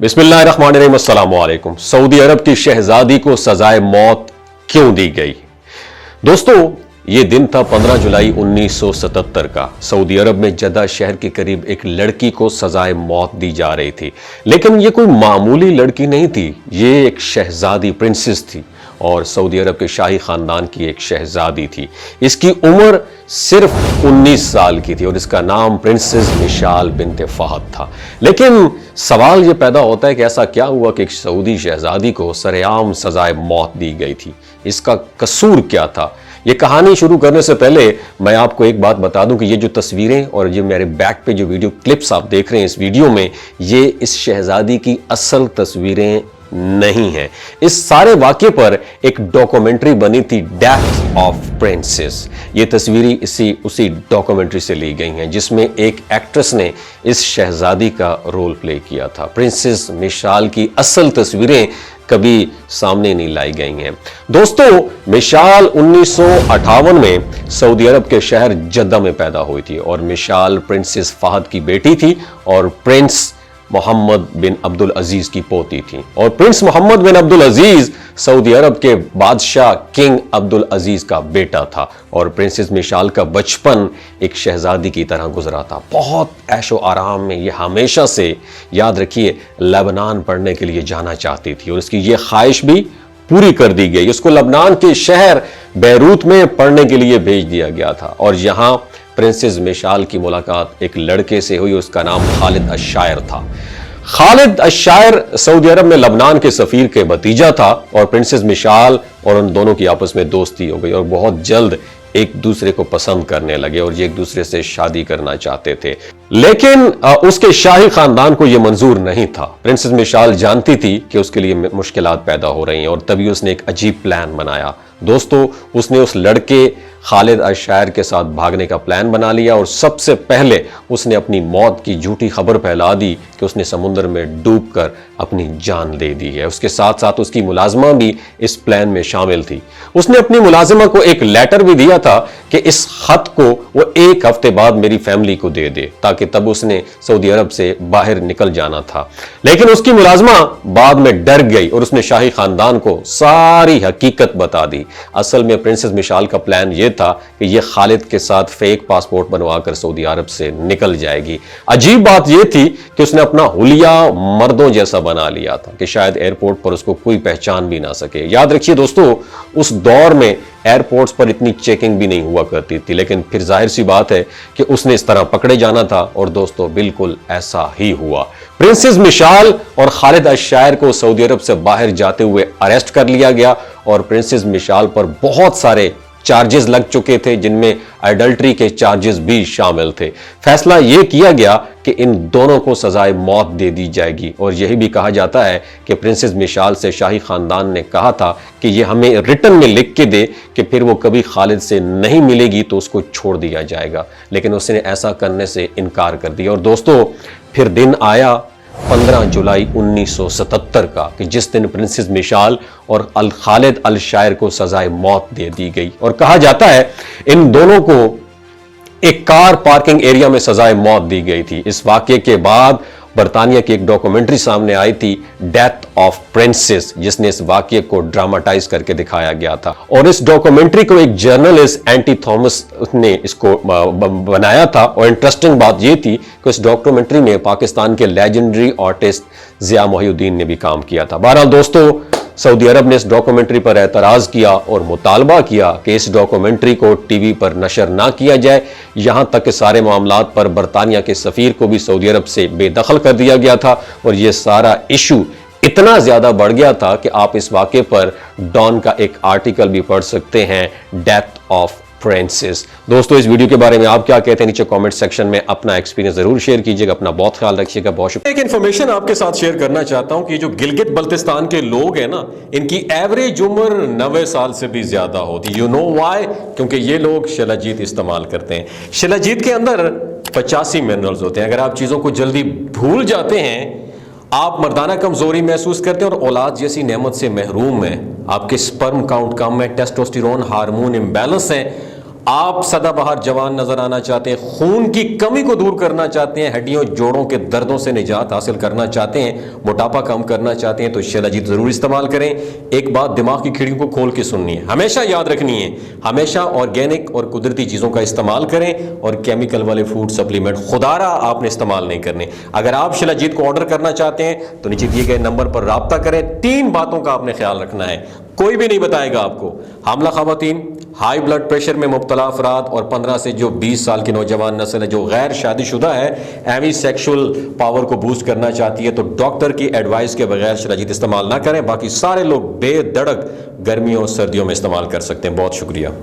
बिस्मिल्लाहिर्रहमानिर्रहीम, अस्सलामु अलैकुम। सऊदी अरब की शहजादी को सजाए मौत क्यों दी गई? दोस्तों, ये दिन था 15 जुलाई 1977 का। सऊदी अरब में जद्दा शहर के करीब एक लड़की को सजाए मौत दी जा रही थी, लेकिन ये कोई मामूली लड़की नहीं थी। ये एक शहजादी प्रिंसेस थी और सऊदी अरब के शाही खानदान की एक शहजादी थी। इसकी उम्र सिर्फ 19 साल की थी और इसका नाम प्रिंसेस मिशाल बिन्ते फहद था। लेकिन सवाल यह पैदा होता है कि ऐसा क्या हुआ कि एक सऊदी शहजादी को सरेआम सजाए मौत दी गई थी? इसका कसूर क्या था? ये कहानी शुरू करने से पहले मैं आपको एक बात बता दूं कि ये जो तस्वीरें और ये मेरे बैक पे जो वीडियो क्लिप्स आप देख रहे हैं इस वीडियो में, ये इस शहजादी की असल तस्वीरें नहीं है। इस सारे वाक्य पर एक डॉक्यूमेंट्री बनी थी, डेथ ऑफ प्रिंसेस। ये तस्वीरें उसी डॉक्यूमेंट्री से ली गई हैं जिसमें एक एक्ट्रेस ने इस शहजादी का रोल प्ले किया था। प्रिंसेस मिशाल की असल तस्वीरें कभी सामने नहीं लाई गई हैं। दोस्तों, मिशाल 1958 में सऊदी अरब के शहर जद्दा में पैदा हुई थी और मिशाल प्रिंसेस फहद की बेटी थी और प्रिंस मोहम्मद बिन अब्दुल अजीज की पोती थी। और प्रिंस मोहम्मद बिन अब्दुल अजीज सऊदी अरब के बादशाह किंग अब्दुल अजीज का बेटा था और प्रिंसेस मिशाल का बचपन एक शहजादी की तरह गुजरा था। बहुत ऐशो आराम में ये हमेशा से, याद रखिए, लेबनान पढ़ने के लिए जाना चाहती थी और इसकी ये ख्वाहिश भी पूरी कर दी गई। उसको लेबनान के शहर बैरूत में पढ़ने के लिए भेज दिया गया था और यहां प्रिंसेस मिशाल की मुलाकात एक लड़के से हुई। उसका नाम खालिद अश-शायर था। खालिद अश-शायर सऊदी अरब में लेबनान के सफीर के भतीजा था और प्रिंसेस मिशाल और उन दोनों की आपस में दोस्ती हो गई और बहुत जल्द एक दूसरे को पसंद करने लगे और ये एक दूसरे से शादी करना चाहते थे। लेकिन उसके शाही खानदान को यह मंजूर नहीं था। प्रिंसेस मिशाल जानती थी कि उसके लिए मुश्किलात पैदा हो रही हैं और तभी उसने एक अजीब प्लान बनाया। दोस्तों, उसने उस लड़के खालिद अश-शायर के साथ भागने का प्लान बना लिया और सबसे पहले उसने अपनी मौत की झूठी खबर फैला दी कि उसने समुद्र में डूबकर अपनी जान दे दी है। उसके साथ साथ उसकी मुलाजिमा भी इस प्लान में शामिल थी। उसने अपनी मुलाजिमा को एक लेटर भी दिया था कि इस खत को वो 1 हफ्ते बाद मेरी फैमिली को दे दे, ताकि तब उसने सऊदी अरब से बाहर निकल जाना था। लेकिन उसकी मुलाजिमा बाद में डर गई और उसने शाही खानदान को सारी हकीकत बता दी। असल में प्रिंसेस मिशाल का प्लान यह था कि यह खालिद के साथ फेक पासपोर्ट बनवाकर सऊदी अरब से निकल जाएगी। अजीब बात यह थी कि उसने अपना हुलिया मर्दों जैसा बना लिया था कि शायद एयरपोर्ट पर उसको कोई पहचान भी ना सके। याद रखिए दोस्तों, उस दौर में एयरपोर्ट्स पर इतनी चेकिंग भी नहीं हुआ करती थी, लेकिन फिर जाहिर सी बात है कि उसने इस तरह पकड़े जाना था और दोस्तों बिल्कुल ऐसा ही हुआ। प्रिंसेस मिशाल और खालिद अश-शायर को सऊदी अरब से बाहर जाते हुए अरेस्ट कर लिया गया और प्रिंसेस मिशाल पर बहुत सारे चार्जेस लग चुके थे, जिनमें एडल्ट्री के चार्जेस भी शामिल थे। फैसला यह किया गया कि इन दोनों को सजाए मौत दे दी जाएगी और यही भी कहा जाता है कि प्रिंसेस मिशाल से शाही खानदान ने कहा था कि यह हमें रिटन में लिख के दे कि फिर वो कभी खालिद से नहीं मिलेगी तो उसको छोड़ दिया जाएगा, लेकिन उसने ऐसा करने से इनकार कर दिया। और दोस्तों, फिर दिन आया 15 जुलाई 1977 का कि जिस दिन प्रिंसेस मिशाल और खालिद अश-शायर को सजाए मौत दे दी गई और कहा जाता है इन दोनों को एक कार पार्किंग एरिया में सजाए मौत दी गई थी। इस वाकये के बाद बरतानिया की एक डॉक्यूमेंट्री सामने आई थी, डेथ ऑफ प्रिंसेस, जिसने इस वाकये को ड्रामाटाइज करके दिखाया गया था और इस डॉक्यूमेंट्री को एक जर्नलिस्ट एंटी थॉमस ने इसको बनाया था। और इंटरेस्टिंग बात यह थी कि इस डॉक्यूमेंट्री में पाकिस्तान के लेजेंडरी आर्टिस्ट ज़िया मोहिउद्दीन ने भी काम किया था। बहरहाल दोस्तों, सऊदी अरब ने इस डॉक्यूमेंट्री पर एतराज़ किया और मुतालबा किया कि इस डॉक्यूमेंट्री को टीवी पर नशर ना किया जाए। यहां तक कि सारे मामलात पर बरतानिया के सफीर को भी सऊदी अरब से बेदखल कर दिया गया था और यह सारा इशू इतना ज्यादा बढ़ गया था कि आप इस वाक़े पर डॉन का एक आर्टिकल भी पढ़ सकते हैं, डेथ ऑफ प्रिंसेस। दोस्तों, इस वीडियो के बारे में आप क्या कहते हैं नीचे कमेंट सेक्शन में अपना एक्सपीरियंस जरूर शेयर कीजिएगा। अपना बहुत ख्याल रखिएगा। बहुत शुक्रिया। एक इन्फॉर्मेशन आपके साथ शेयर करना चाहता हूं कि जो गिलगित बल्तिस्तान के लोग हैं ना, इनकी एवरेज उम्र 90 साल से भी ज्यादा होती। You know why? क्योंकि ये लोग शिलाजीत इस्तेमाल करते हैं। शिलाजीत के अंदर 85 मिनरल्स होते हैं। अगर आप चीजों को जल्दी भूल जाते हैं, आप मर्दाना कमजोरी महसूस करते हैं और औलाद जैसी नेमत से महरूम हैं, आपके स्पर्म काउंट कम है, टेस्टोस्टेरोन हार्मोन इम्बैलेंस है, आप सदाबहार जवान नजर आना चाहते हैं, खून की कमी को दूर करना चाहते हैं, हड्डियों जोड़ों के दर्दों से निजात हासिल करना चाहते हैं, मोटापा कम करना चाहते हैं, तो शिलाजीत जरूर इस्तेमाल करें। एक बात दिमाग की खिड़की को खोल के सुननी है, हमेशा याद रखनी है, हमेशा ऑर्गेनिक और कुदरती चीजों का इस्तेमाल करें और केमिकल वाले फूड सप्लीमेंट खुदारा आपने इस्तेमाल नहीं करने। अगर आप शिलाजीत को ऑर्डर करना चाहते हैं तो नीचे दिए गए नंबर पर राब्ता करें। 3 बातों का आपने ख्याल रखना है, कोई भी नहीं बताएगा आपको। हामला खवातीन, हाई ब्लड प्रेशर में मुब्तला अफराद और 15 से जो 20 साल की नौजवान नस्ल है जो गैर शादीशुदा है, एमी सेक्सुअल पावर को बूस्ट करना चाहती है, तो डॉक्टर की एडवाइस के बगैर शिलाजीत इस्तेमाल ना करें। बाकी सारे लोग बेधड़क गर्मियों और सर्दियों में इस्तेमाल कर सकते हैं। बहुत शुक्रिया।